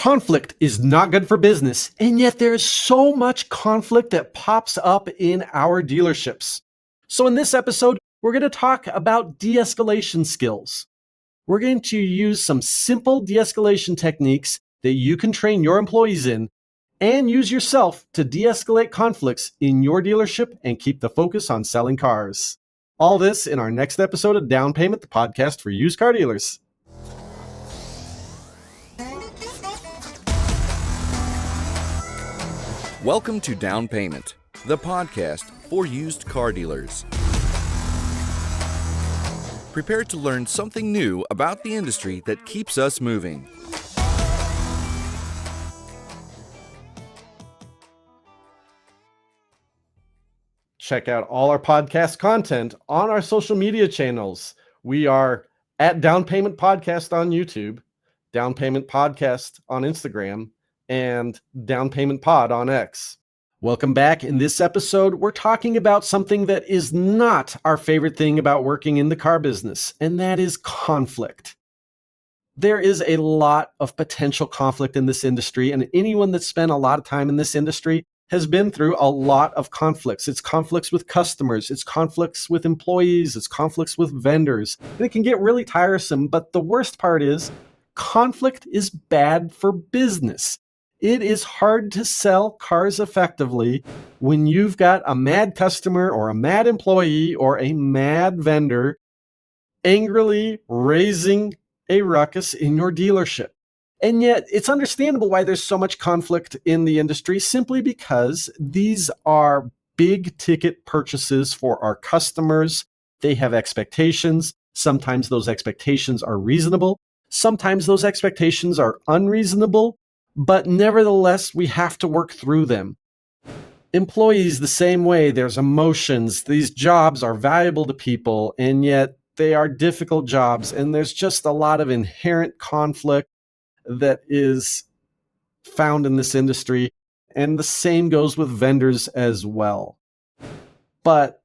Conflict is not good for business, and yet there's so much conflict that pops up in our dealerships. So in this episode, we're going to talk about de-escalation skills. We're going to use some simple de-escalation techniques that you can train your employees in and use yourself to de-escalate conflicts in your dealership and keep the focus on selling cars. All this in our next episode of Down Payment, the podcast for used car dealers. Welcome to Down Payment, the podcast for used car dealers. Prepare to learn something new about the industry that keeps us moving. Check out all our podcast content on our social media channels. We are at Down Payment Podcast on YouTube, Down Payment Podcast on Instagram, and Down Payment Pod on X. Welcome back. In this episode, we're talking about something that is not our favorite thing about working in the car business, and that is conflict. There is a lot of potential conflict in this industry, and anyone that's spent a lot of time in this industry has been through a lot of conflicts. It's conflicts with customers, it's conflicts with employees, it's conflicts with vendors, and it can get really tiresome. But the worst part is conflict is bad for business. It is hard to sell cars effectively when you've got a mad customer or a mad employee or a mad vendor angrily raising a ruckus in your dealership. And yet it's understandable why there's so much conflict in the industry, simply because these are big ticket purchases for our customers. They have expectations. Sometimes those expectations are reasonable. Sometimes those expectations are unreasonable. But nevertheless, we have to work through them. Employees, the same way. There's emotions. These jobs are valuable to people, and yet they are difficult jobs. And there's just a lot of inherent conflict that is found in this industry. And the same goes with vendors as well. But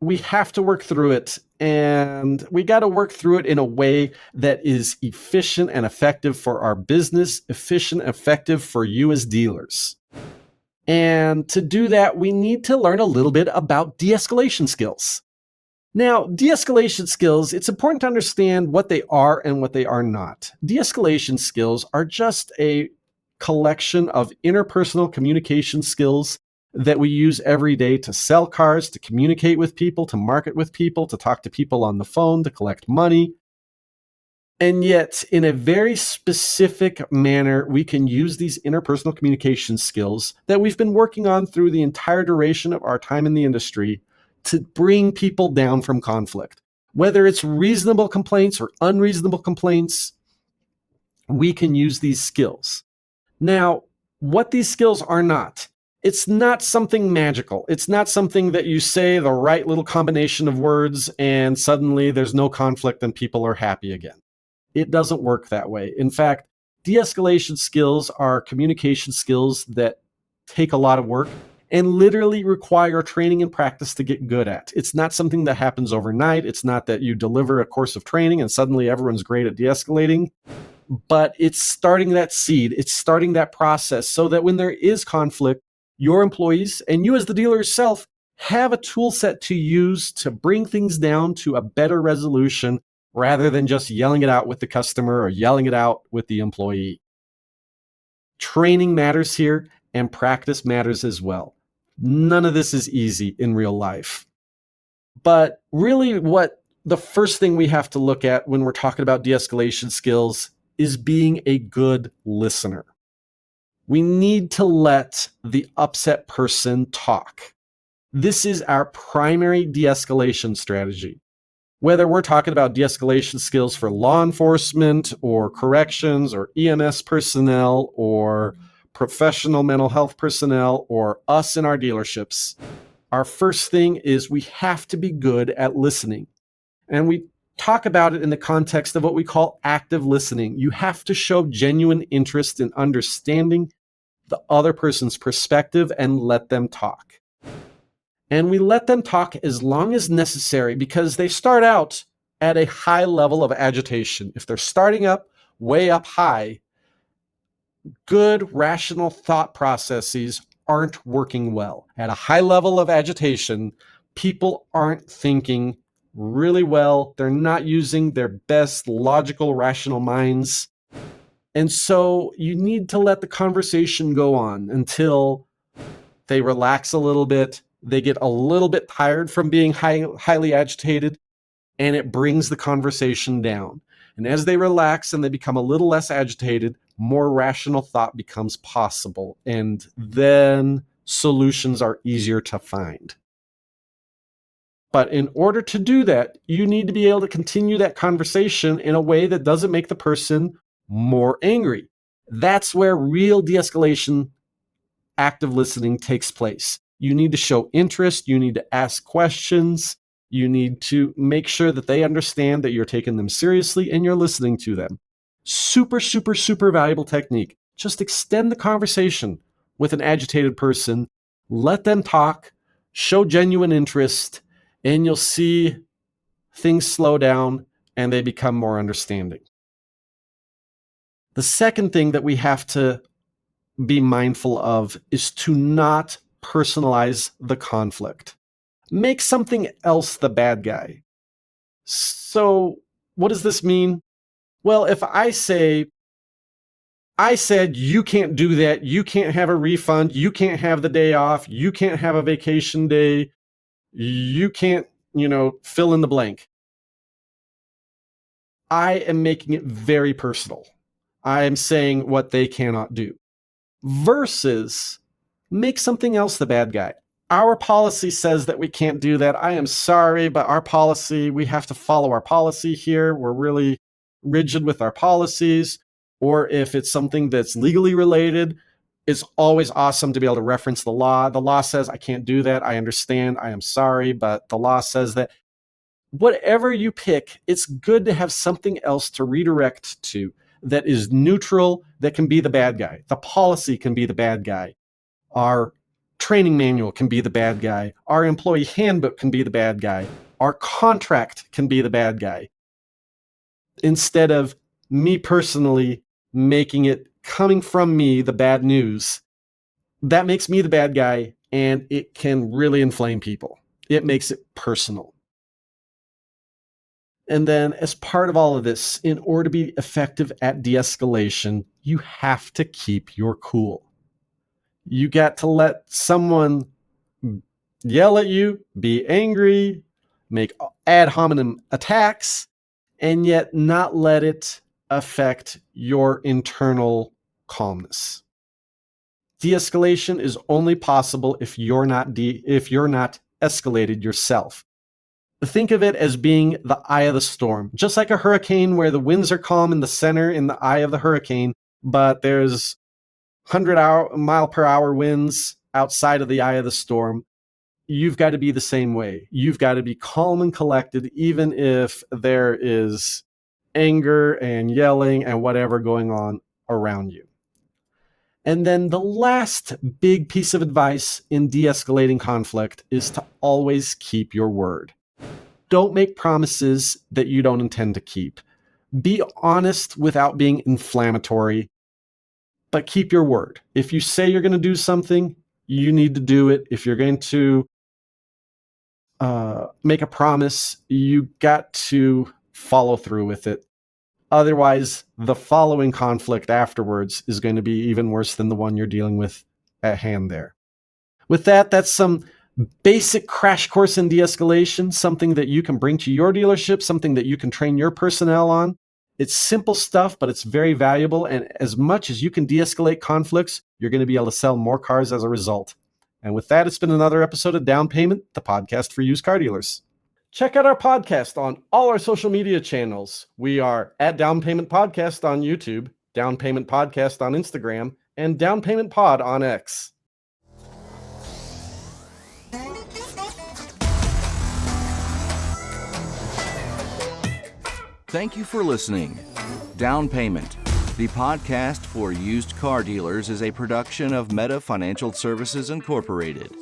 we have to work through it, and we got to work through it in a way that is efficient and effective for our business, efficient and effective for you as dealers. And to do that, we need to learn a little bit about de-escalation skills. Now, de-escalation skills, it's important to understand what they are and what they are not. De-escalation skills are just a collection of interpersonal communication skills that we use every day to sell cars, to communicate with people, to market with people, to talk to people on the phone, to collect money. And yet, in a very specific manner, we can use these interpersonal communication skills that we've been working on through the entire duration of our time in the industry to bring people down from conflict. Whether it's reasonable complaints or unreasonable complaints, we can use these skills. Now, what these skills are not, it's not something magical. It's not something that you say the right little combination of words and suddenly there's no conflict and people are happy again. It doesn't work that way. In fact, de-escalation skills are communication skills that take a lot of work and literally require training and practice to get good at. It's not something that happens overnight. It's not that you deliver a course of training and suddenly everyone's great at de-escalating. But it's starting that seed. It's starting that process so that when there is conflict, your employees and you as the dealer yourself have a tool set to use to bring things down to a better resolution rather than just yelling it out with the customer or yelling it out with the employee. Training matters here and practice matters as well. None of this is easy in real life. But really what the first thing we have to look at when we're talking about de-escalation skills is being a good listener. We need to let the upset person talk. This is our primary de-escalation strategy. Whether we're talking about de-escalation skills for law enforcement or corrections or EMS personnel or professional mental health personnel or us in our dealerships, our first thing is we have to be good at listening. And we talk about it in the context of what we call active listening. You have to show genuine interest in understanding the other person's perspective and let them talk. And we let them talk as long as necessary because they start out at a high level of agitation. If they're starting up way up high, good rational thought processes aren't working well. At a high level of agitation, people aren't thinking really well. They're not using their best logical, rational minds. And so you need to let the conversation go on until they relax a little bit, they get a little bit tired from being highly agitated, and it brings the conversation down. And as they relax and they become a little less agitated, more rational thought becomes possible. And then solutions are easier to find. But in order to do that, you need to be able to continue that conversation in a way that doesn't make the person more angry. That's where real de-escalation, active listening takes place. You need to show interest. You need to ask questions. You need to make sure that they understand that you're taking them seriously and you're listening to them. Super, super, super valuable technique. Just extend the conversation with an agitated person. Let them talk. Show genuine interest. And you'll see things slow down and they become more understanding. The second thing that we have to be mindful of is to not personalize the conflict. Make something else the bad guy. So what does this mean? Well, if I said, you can't do that, you can't have a refund, you can't have the day off, you can't have a vacation day, you can't, fill in the blank. I am making it very personal. I am saying what they cannot do. Versus make something else the bad guy. Our policy says that we can't do that. I am sorry, but our policy, we have to follow our policy here. We're really rigid with our policies. Or if it's something that's legally related, it's always awesome to be able to reference the law. The law says I can't do that. I understand. I am sorry, but the law says that. Whatever you pick, it's good to have something else to redirect to that is neutral, that can be the bad guy. The policy can be the bad guy. Our training manual can be the bad guy. Our employee handbook can be the bad guy. Our contract can be the bad guy. Instead of me personally making it coming from me, the bad news, that makes me the bad guy, and it can really inflame people. It makes it personal. And then as part of all of this, in order to be effective at de-escalation, you have to keep your cool. You got to let someone yell at you, be angry, make ad hominem attacks, and yet not let it affect your internal calmness. De-escalation is only possible if you're not escalated yourself. Think of it as being the eye of the storm, just like a hurricane where the winds are calm in the center in the eye of the hurricane, but there's 100-mile-per-hour winds outside of the eye of the storm. You've got to be the same way. You've got to be calm and collected, even if there is anger and yelling and whatever going on around you. And then the last big piece of advice in de-escalating conflict is to always keep your word. Don't make promises that you don't intend to keep. Be honest without being inflammatory, but keep your word. If you say you're going to do something, you need to do it. If you're going to make a promise, you got to follow through with it. Otherwise, the following conflict afterwards is going to be even worse than the one you're dealing with at hand there. With that, that's some basic crash course in de-escalation, something that you can bring to your dealership, something that you can train your personnel on. It's simple stuff, but it's very valuable. And as much as you can de-escalate conflicts, you're going to be able to sell more cars as a result. And with that, it's been another episode of Down Payment, the podcast for used car dealers. Check out our podcast on all our social media channels. We are at Down Payment Podcast on YouTube, Down Payment Podcast on Instagram, and Down Payment Pod on X. Thank you for listening. Down Payment, the podcast for used car dealers, is a production of Meta Financial Services Incorporated.